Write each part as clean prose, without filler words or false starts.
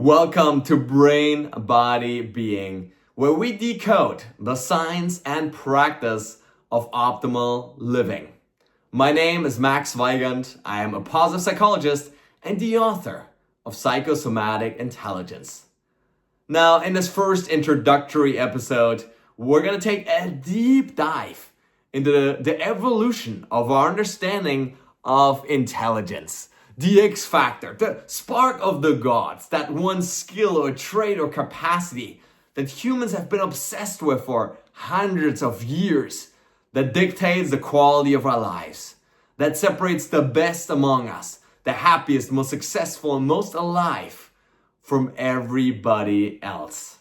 Welcome to Brain, Body, Being, where we decode the science and practice of optimal living. My name is Max Weigand. I am a positive psychologist and the author of Psychosomatic Intelligence. Now, in this first introductory episode, we're going to take a deep dive into the evolution of our understanding of intelligence. The X factor, the spark of the gods, that one skill or trait or capacity that humans have been obsessed with for hundreds of years, that dictates the quality of our lives, that separates the best among us, the happiest, most successful, and most alive from everybody else.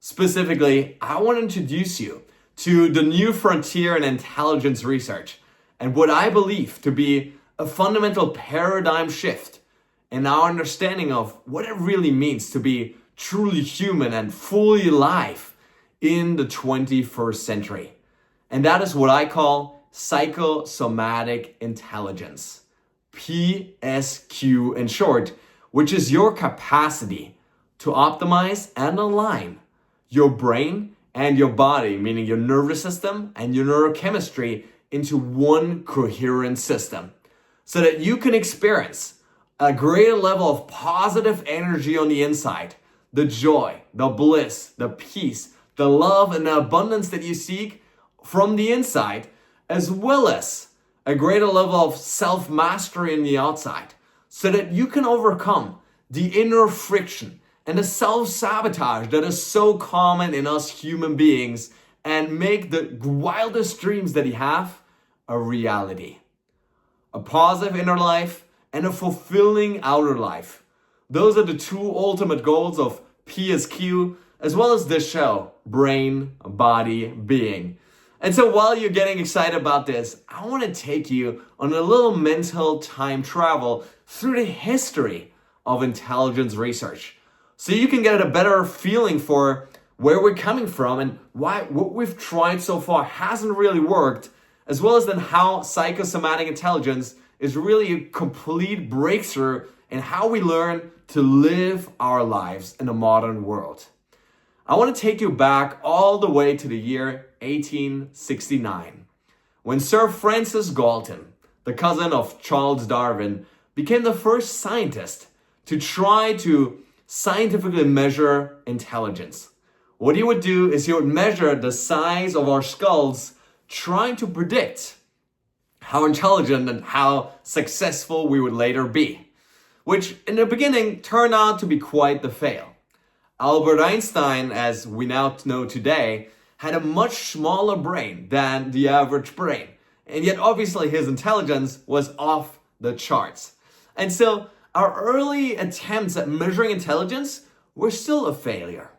Specifically, I want to introduce you to the new frontier in intelligence research and what I believe to be a fundamental paradigm shift in our understanding of what it really means to be truly human and fully alive in the 21st century. And that is what I call Psychosomatic Intelligence, PSQ in short, which is your capacity to optimize and align your brain and your body, meaning your nervous system and your neurochemistry, into one coherent system, so that you can experience a greater level of positive energy on the inside, the joy, the bliss, the peace, the love, and the abundance that you seek from the inside, as well as a greater level of self-mastery on the outside, so that you can overcome the inner friction and the self-sabotage that is so common in us human beings and make the wildest dreams that you have a reality. A positive inner life and a fulfilling outer life. Those are the two ultimate goals of PSQ, as well as this show, Brain, Body, Being. And so while you're getting excited about this, I want to take you on a little mental time travel through the history of intelligence research, so you can get a better feeling for where we're coming from and why what we've tried so far hasn't really worked, as well as then how psychosomatic intelligence is really a complete breakthrough in how we learn to live our lives in a modern world. I want to take you back all the way to the year 1869, when Sir Francis Galton, the cousin of Charles Darwin, became the first scientist to try to scientifically measure intelligence. What he would do is he would measure the size of our skulls, trying to predict how intelligent and how successful we would later be, which in the beginning turned out to be quite the fail. Albert Einstein, as we now know today, had a much smaller brain than the average brain, and yet obviously his intelligence was off the charts. And so our early attempts at measuring intelligence were still a failure.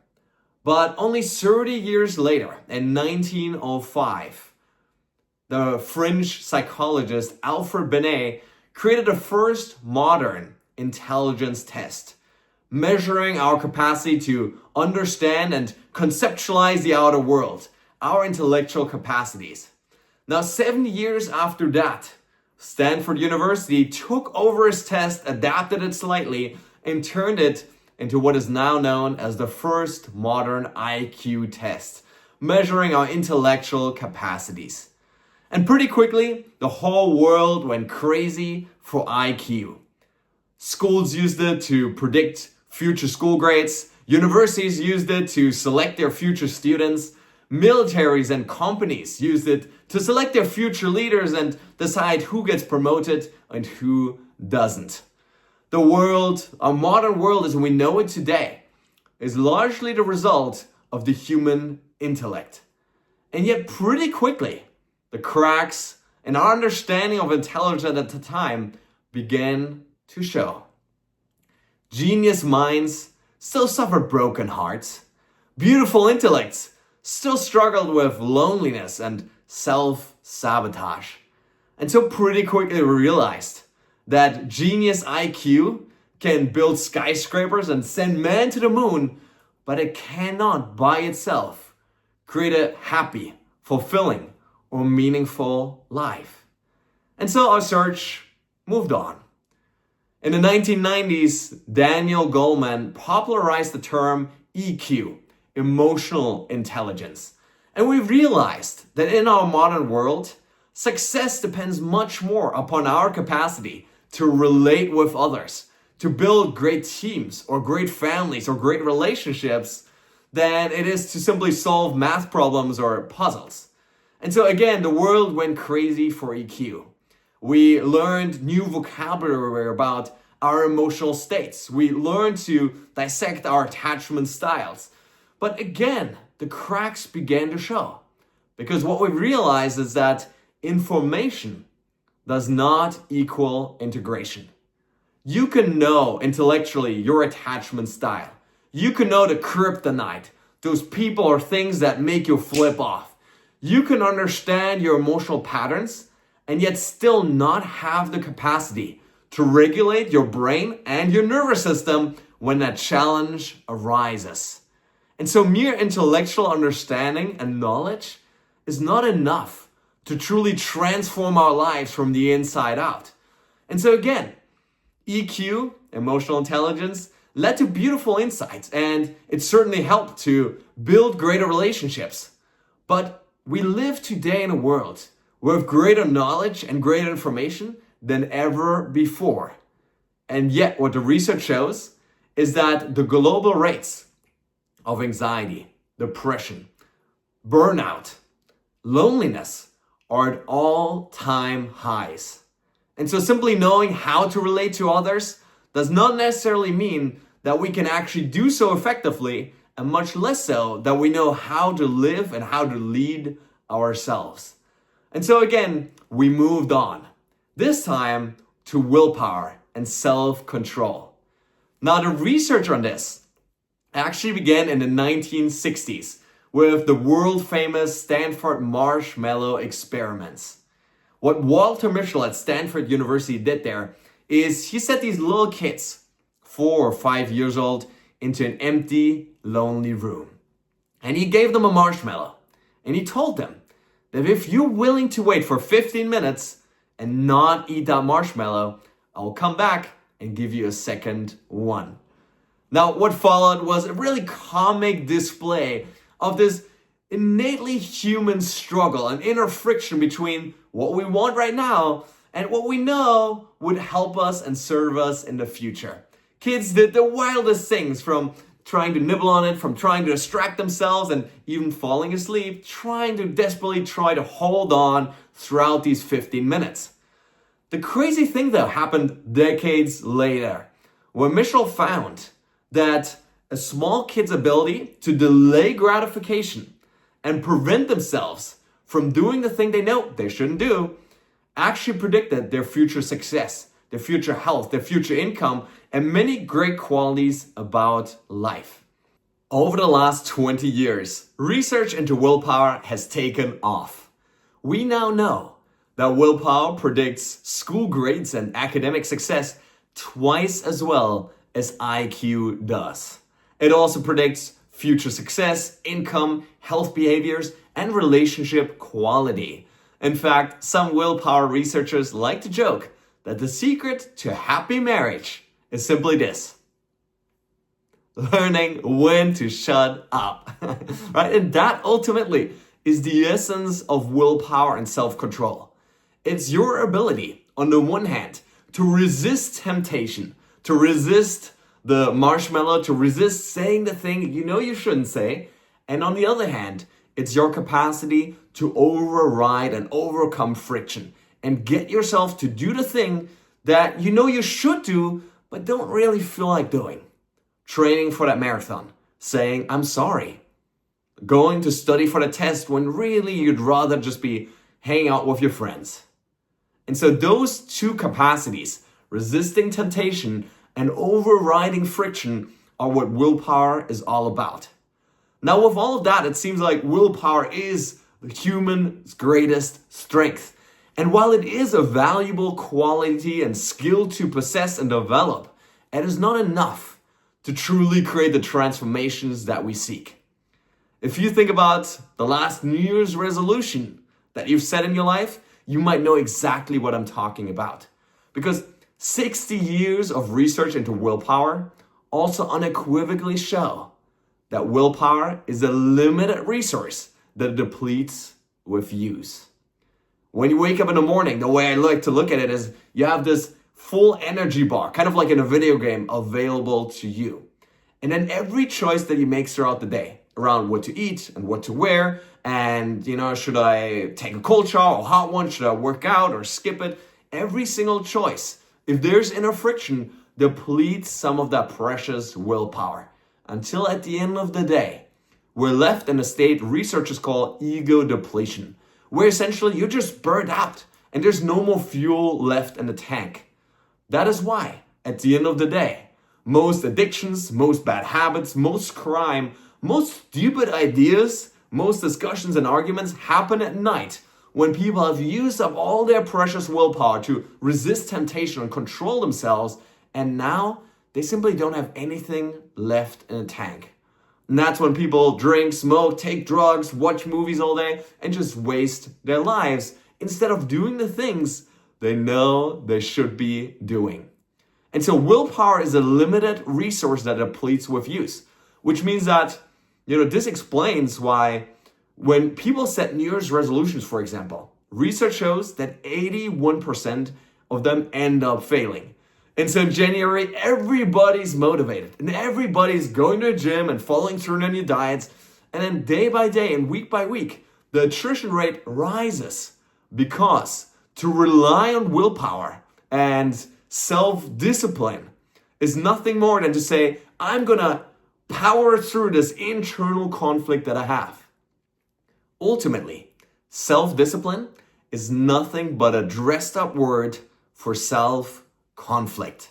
But only 30 years later, in 1905, the French psychologist Alfred Binet created the first modern intelligence test, measuring our capacity to understand and conceptualize the outer world, our intellectual capacities. Now, 7 years after that, Stanford University took over his test, adapted it slightly, and turned it into what is now known as the first modern IQ test, measuring our intellectual capacities. And pretty quickly, the whole world went crazy for IQ. Schools used it to predict future school grades. Universities used it to select their future students. Militaries and companies used it to select their future leaders and decide who gets promoted and who doesn't. The world, our modern world as we know it today, is largely the result of the human intellect. And yet pretty quickly, the cracks in our understanding of intelligence at the time began to show. Genius minds still suffered broken hearts. Beautiful intellects still struggled with loneliness and self-sabotage. And so pretty quickly we realized that genius IQ can build skyscrapers and send man to the moon, but it cannot by itself create a happy, fulfilling, or meaningful life. And so our search moved on. In the 1990s, Daniel Goleman popularized the term EQ, emotional intelligence. And we realized that in our modern world, success depends much more upon our capacity to relate with others, to build great teams or great families or great relationships than it is to simply solve math problems or puzzles. And so again, the world went crazy for EQ. We learned new vocabulary about our emotional states. We learned to dissect our attachment styles. But again, the cracks began to show. Because what we realized is that information does not equal integration. You can know intellectually your attachment style. You can know the kryptonite, those people or things that make you flip off. You can understand your emotional patterns and yet still not have the capacity to regulate your brain and your nervous system when that challenge arises. And so mere intellectual understanding and knowledge is not enough to truly transform our lives from the inside out. And so again, EQ, emotional intelligence, led to beautiful insights, and it certainly helped to build greater relationships. But we live today in a world with greater knowledge and greater information than ever before. And yet what the research shows is that the global rates of anxiety, depression, burnout, loneliness are at all-time highs. And so simply knowing how to relate to others does not necessarily mean that we can actually do so effectively, and much less so that we know how to live and how to lead ourselves. And so again, we moved on, this time to willpower and self-control. Now the research on this actually began in the 1960s with the world famous Stanford marshmallow experiments. What Walter Mischel at Stanford University did there is he set these little kids, 4 or 5 years old, into an empty, lonely room. And he gave them a marshmallow. And he told them that if you're willing to wait for 15 minutes and not eat that marshmallow, I'll come back and give you a second one. Now, what followed was a really comic display of this innately human struggle and inner friction between what we want right now and what we know would help us and serve us in the future. Kids did the wildest things, from trying to nibble on it, from trying to distract themselves and even falling asleep, trying to desperately try to hold on throughout these 15 minutes. The crazy thing though happened decades later, when Mischel found that a small kid's ability to delay gratification and prevent themselves from doing the thing they know they shouldn't do actually predicted their future success, their future health, their future income, and many great qualities about life. Over the last 20 years, research into willpower has taken off. We now know that willpower predicts school grades and academic success twice as well as IQ does. It also predicts future success, income, health behaviors, and relationship quality. In fact, some willpower researchers like to joke that the secret to happy marriage is simply this: learning when to shut up, right? And that ultimately is the essence of willpower and self-control. It's your ability, on the one hand, to resist temptation, to resist the marshmallow, to resist saying the thing you know you shouldn't say. And on the other hand, it's your capacity to override and overcome friction and get yourself to do the thing that you know you should do, but don't really feel like doing. Training for that marathon, saying, I'm sorry. Going to study for the test when really you'd rather just be hanging out with your friends. And so those two capacities, resisting temptation and overriding friction, are what willpower is all about. Now, with all of that, it seems like willpower is the human's greatest strength. And while it is a valuable quality and skill to possess and develop, it is not enough to truly create the transformations that we seek. If you think about the last New Year's resolution that you've set in your life, you might know exactly what I'm talking about. Because 60 years of research into willpower also unequivocally show that willpower is a limited resource that depletes with use. When you wake up in the morning, the way I like to look at it is you have this full energy bar, kind of like in a video game, available to you. And then every choice that you make throughout the day around what to eat and what to wear, and should I take a cold shower or hot one? Should I work out or skip it? Every single choice, if there's inner friction, depletes some of that precious willpower. Until at the end of the day, we're left in a state researchers call ego depletion, where essentially you're just burned out and there's no more fuel left in the tank. That is why, at the end of the day, most addictions, most bad habits, most crime, most stupid ideas, most discussions and arguments happen at night when people have used up all their precious willpower to resist temptation and control themselves, and now they simply don't have anything left in the tank. And that's when people drink, smoke, take drugs, watch movies all day, and just waste their lives instead of doing the things they know they should be doing. And so willpower is a limited resource that depletes with use, which means that, this explains why when people set New Year's resolutions, for example, research shows that 81% of them end up failing. And so in January, everybody's motivated and everybody's going to the gym and following through on new diets. And then day by day and week by week, the attrition rate rises because to rely on willpower and self-discipline is nothing more than to say, I'm going to power through this internal conflict that I have. Ultimately, self-discipline is nothing but a dressed up word for self-conflict.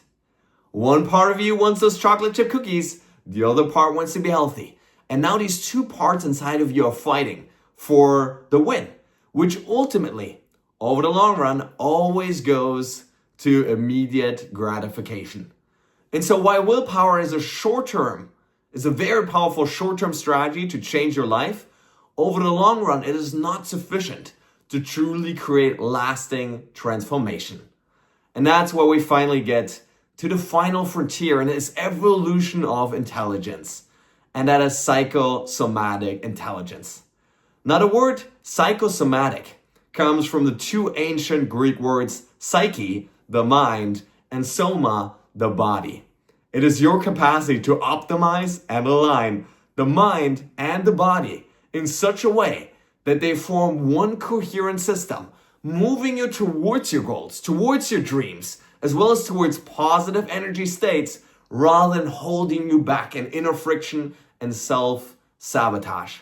One part of you wants those chocolate chip cookies, the other part wants to be healthy. And now these two parts inside of you are fighting for the win, which ultimately, over the long run, always goes to immediate gratification. And so while willpower is a very powerful short-term strategy to change your life, over the long run, it is not sufficient to truly create lasting transformation. And that's where we finally get to the final frontier in this evolution of intelligence. And that is psychosomatic intelligence. Now the word psychosomatic comes from the two ancient Greek words psyche, the mind, and soma, the body. It is your capacity to optimize and align the mind and the body in such a way that they form one coherent system, moving you towards your goals, towards your dreams, as well as towards positive energy states, rather than holding you back in inner friction and self-sabotage.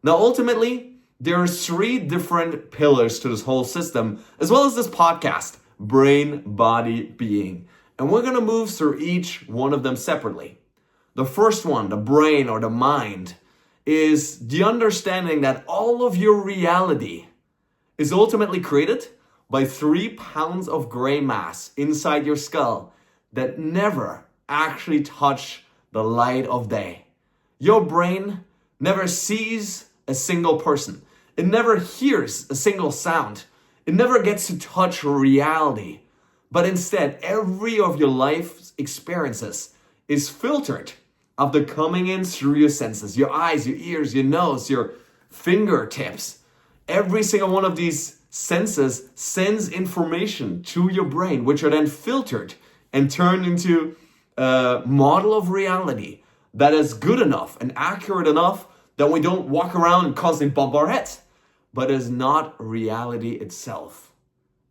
Now, ultimately, there are three different pillars to this whole system, as well as this podcast, brain, body, being. And we're going to move through each one of them separately. The first one, the brain or the mind, is the understanding that all of your reality is ultimately created by 3 pounds of gray mass inside your skull that never actually touch the light of day. Your brain never sees a single person. It never hears a single sound. It never gets to touch reality. But instead, every of your life's experiences is filtered after coming in through your senses, your eyes, your ears, your nose, your fingertips. Every single one of these senses sends information to your brain, which are then filtered and turned into a model of reality that is good enough and accurate enough that we don't walk around and constantly bump our heads, but is not reality itself.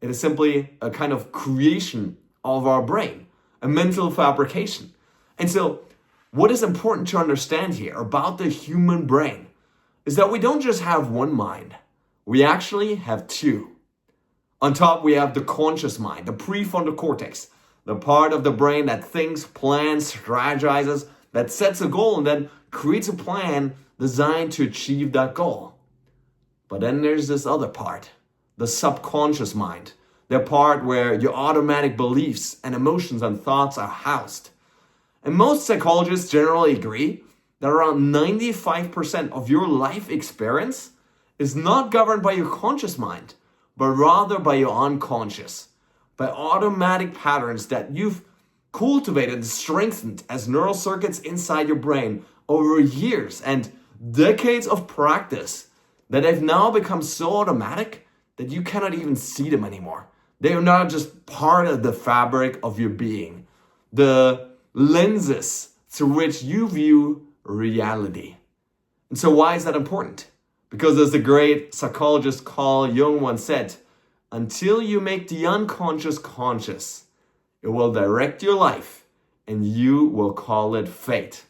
It is simply a kind of creation of our brain, a mental fabrication. And so what is important to understand here about the human brain is that we don't just have one mind. We actually have two. On top, we have the conscious mind, the prefrontal cortex, the part of the brain that thinks, plans, strategizes, that sets a goal and then creates a plan designed to achieve that goal. But then there's this other part, the subconscious mind, the part where your automatic beliefs and emotions and thoughts are housed. And most psychologists generally agree that around 95% of your life experience is not governed by your conscious mind, but rather by your unconscious. by automatic patterns that you've cultivated and strengthened as neural circuits inside your brain over years and decades of practice that have now become so automatic that you cannot even see them anymore. They are not just part of the fabric of your being, the lenses through which you view reality. And so why is that important? Because as the great psychologist Carl Jung once said, until you make the unconscious conscious, it will direct your life and you will call it fate.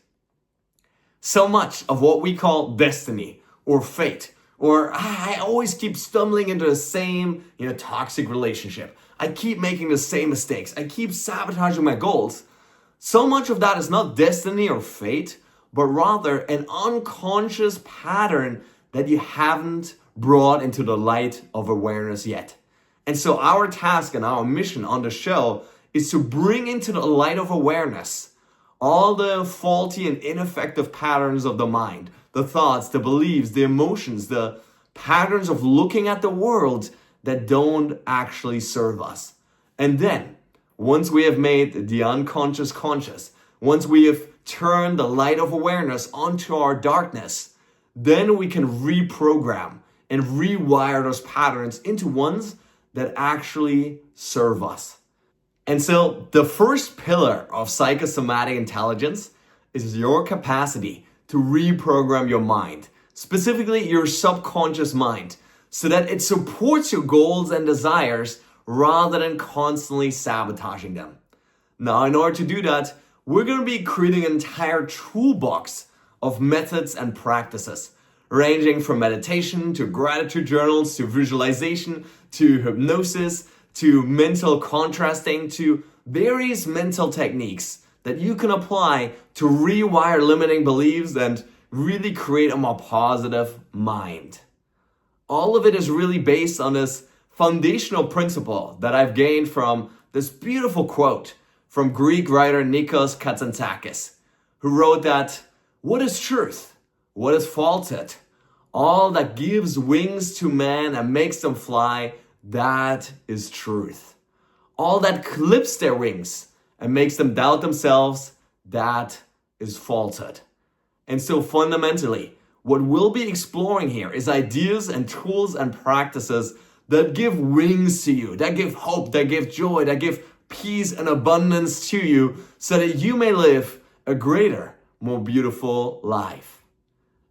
So much of what we call destiny or fate, or I always keep stumbling into the same, toxic relationship. I keep making the same mistakes. I keep sabotaging my goals. So much of that is not destiny or fate, but rather an unconscious pattern that you haven't brought into the light of awareness yet. And so our task and our mission on the show is to bring into the light of awareness all the faulty and ineffective patterns of the mind, the thoughts, the beliefs, the emotions, the patterns of looking at the world that don't actually serve us. And then, once we have made the unconscious conscious, once we have turned the light of awareness onto our darkness, then we can reprogram and rewire those patterns into ones that actually serve us. And so the first pillar of psychosomatic intelligence is your capacity to reprogram your mind, specifically your subconscious mind, so that it supports your goals and desires rather than constantly sabotaging them. Now, in order to do that, we're going to be creating an entire toolbox of methods and practices, ranging from meditation to gratitude journals to visualization to hypnosis to mental contrasting to various mental techniques that you can apply to rewire limiting beliefs and really create a more positive mind. All of it is really based on this foundational principle that I've gained from this beautiful quote from Greek writer Nikos Kazantzakis, who wrote that, "What is truth? What is falsehood? All that gives wings to man and makes them fly, that is truth. All that clips their wings and makes them doubt themselves, that is falsehood." And so fundamentally, what we'll be exploring here is ideas and tools and practices that give wings to you, that give hope, that give joy, that give peace and abundance to you so that you may live a greater, more beautiful life.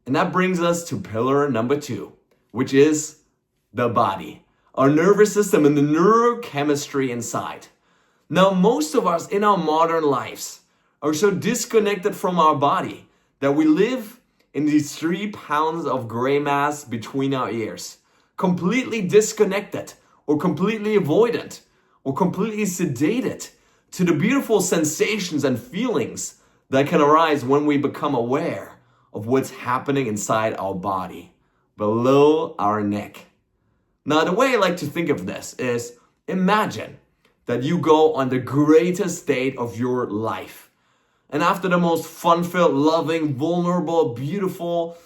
And that brings us to pillar number 2, which is the body, our nervous system and the neurochemistry inside. Now, most of us in our modern lives are so disconnected from our body that we live in these 3 pounds of gray mass between our ears, completely disconnected or completely avoidant or completely sedated to the beautiful sensations and feelings that can arise when we become aware of what's happening inside our body, below our neck. Now, the way I like to think of this is, imagine that you go on the greatest date of your life. And after the most fun-filled, loving, vulnerable, beautiful,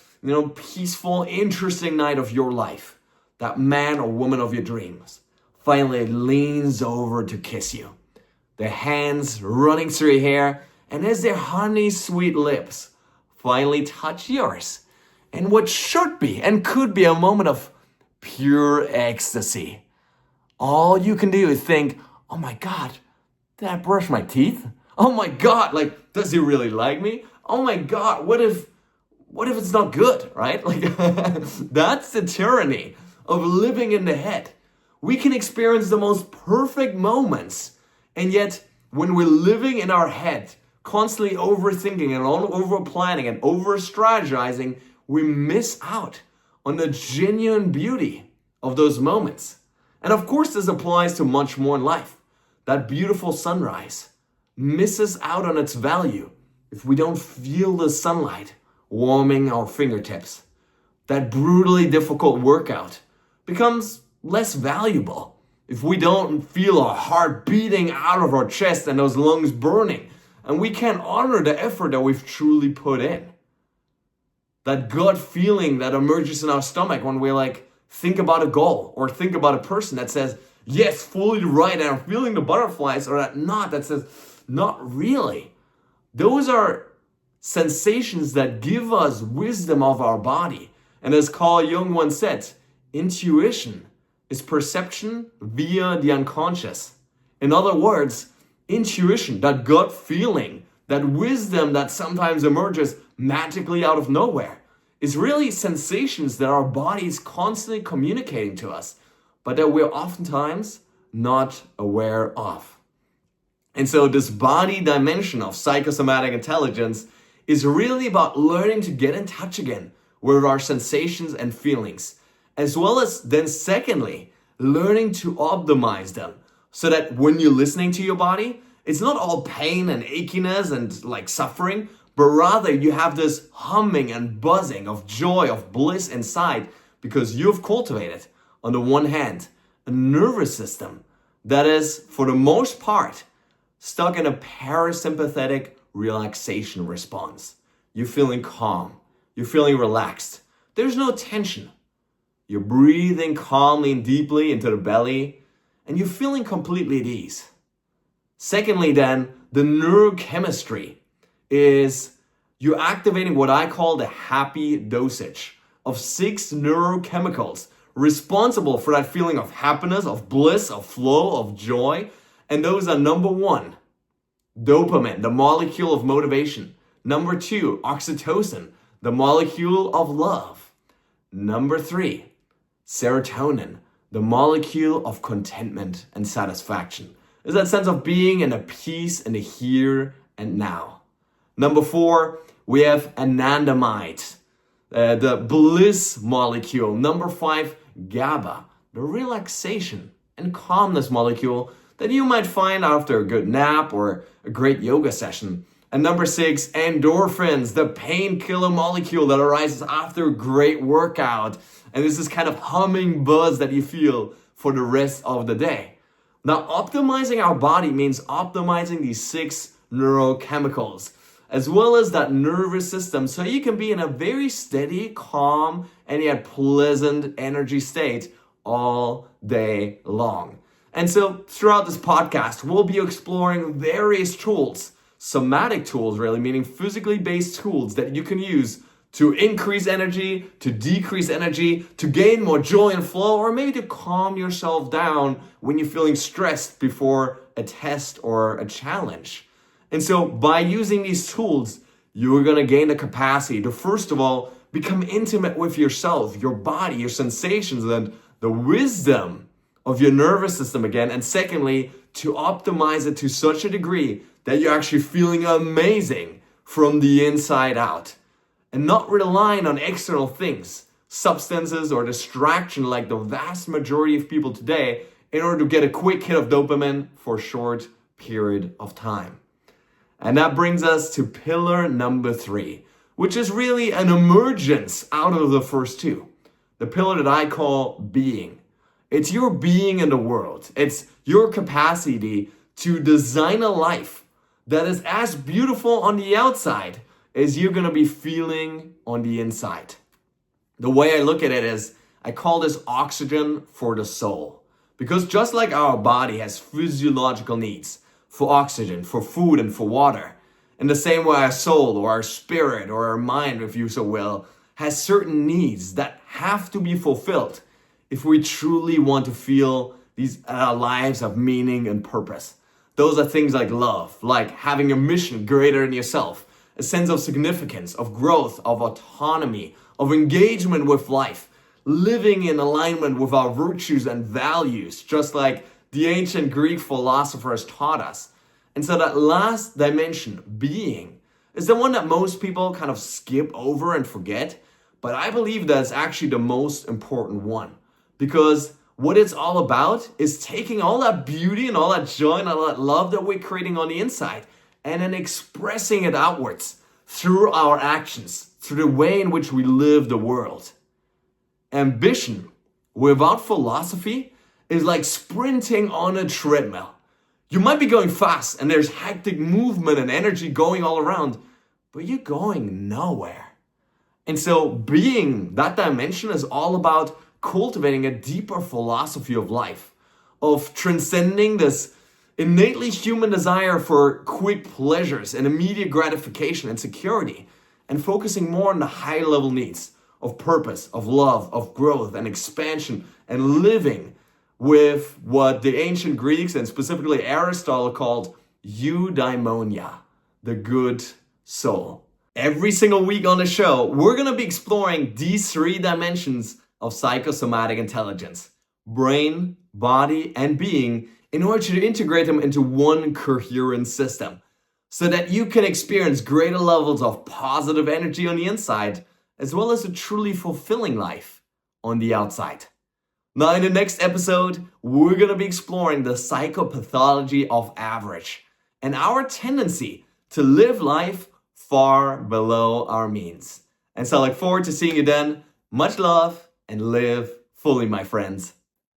peaceful, interesting night of your life, that man or woman of your dreams finally leans over to kiss you. Their hands running through your hair, and as their honey sweet lips finally touch yours, and what should be and could be a moment of pure ecstasy, all you can do is think, oh my God, did I brush my teeth? Oh my God, does he really like me? Oh my God, what if it's not good, right? That's the tyranny of living in the head. We can experience the most perfect moments, and yet when we're living in our head, constantly overthinking and over-planning and over-strategizing, we miss out on the genuine beauty of those moments. And of course, this applies to much more in life. That beautiful sunrise misses out on its value if we don't feel the sunlight warming our fingertips. That brutally difficult workout becomes less valuable if we don't feel our heart beating out of our chest and those lungs burning, and we can't honor the effort that we've truly put in. That gut feeling that emerges in our stomach when we think about a goal or think about a person that says, yes, fully right, and I'm feeling the butterflies, or that knot that says, not really. Those are sensations that give us wisdom of our body. And as Carl Jung once said, intuition is perception via the unconscious. In other words, intuition, that gut feeling, that wisdom that sometimes emerges magically out of nowhere, is really sensations that our body is constantly communicating to us, but that we're oftentimes not aware of. And so this body dimension of psychosomatic intelligence is really about learning to get in touch again with our sensations and feelings, as well as then secondly, learning to optimize them so that when you're listening to your body, it's not all pain and achiness and like suffering, but rather you have this humming and buzzing of joy, of bliss inside, because you've cultivated, on the one hand, a nervous system that is, for the most part, stuck in a parasympathetic relaxation response. You're feeling calm. You're feeling relaxed. There's no tension. You're breathing calmly and deeply into the belly, and you're feeling completely at ease. Secondly, then, the neurochemistry is you're activating what I call the happy dosage of 6 neurochemicals responsible for that feeling of happiness, of bliss, of flow, of joy. And those are number 1, dopamine, the molecule of motivation. Number 2, oxytocin, the molecule of love. Number 3, serotonin, the molecule of contentment and satisfaction. It's that sense of being in a peace in the here and now. Number 4, we have anandamide, the bliss molecule. Number 5, GABA, the relaxation and calmness molecule that you might find after a good nap or a great yoga session. And number 6, endorphins, the painkiller molecule that arises after a great workout. And this is kind of humming buzz that you feel for the rest of the day. Now, optimizing our body means optimizing these 6 neurochemicals, as well as that nervous system, so you can be in a very steady, calm, and yet pleasant energy state all day long. And so throughout this podcast, we'll be exploring various tools, somatic tools really, meaning physically based tools that you can use to increase energy, to decrease energy, to gain more joy and flow, or maybe to calm yourself down when you're feeling stressed before a test or a challenge. And so by using these tools, you're going to gain the capacity to, first of all, become intimate with yourself, your body, your sensations, and the wisdom of your nervous system again. And secondly, to optimize it to such a degree that you're actually feeling amazing from the inside out. And not relying on external things, substances or distraction like the vast majority of people today in order to get a quick hit of dopamine for a short period of time. And that brings us to pillar number 3, which is really an emergence out of the first 2. The pillar that I call being. It's your being in the world. It's your capacity to design a life that is as beautiful on the outside as you're going to be feeling on the inside. The way I look at it is, I call this oxygen for the soul. Because just like our body has physiological needs for oxygen, for food, and for water, in the same way our soul or our spirit or our mind, if you so will, has certain needs that have to be fulfilled if we truly want to feel these lives of meaning and purpose. Those are things like love, like having a mission greater than yourself, a sense of significance, of growth, of autonomy, of engagement with life, living in alignment with our virtues and values, just like the ancient Greek philosophers taught us. And so that last dimension, being, is the one that most people kind of skip over and forget, but I believe that's actually the most important one, because what it's all about is taking all that beauty and all that joy and all that love that we're creating on the inside and then expressing it outwards through our actions, through the way in which we live the world. Ambition without philosophy is like sprinting on a treadmill. You might be going fast and there's hectic movement and energy going all around, but you're going nowhere. And so being that dimension is all about cultivating a deeper philosophy of life, of transcending this innately human desire for quick pleasures and immediate gratification and security, and focusing more on the high level needs of purpose, of love, of growth and expansion, and living with what the ancient Greeks and specifically Aristotle called eudaimonia, the good soul. Every single week on the show, we're going to be exploring these 3 dimensions of psychosomatic intelligence: brain, body, and being, in order to integrate them into one coherent system, so that you can experience greater levels of positive energy on the inside, as well as a truly fulfilling life on the outside. Now, in the next episode, we're going to be exploring the psychopathology of average and our tendency to live life far below our means. And so I look forward to seeing you then. Much love and live fully, my friends.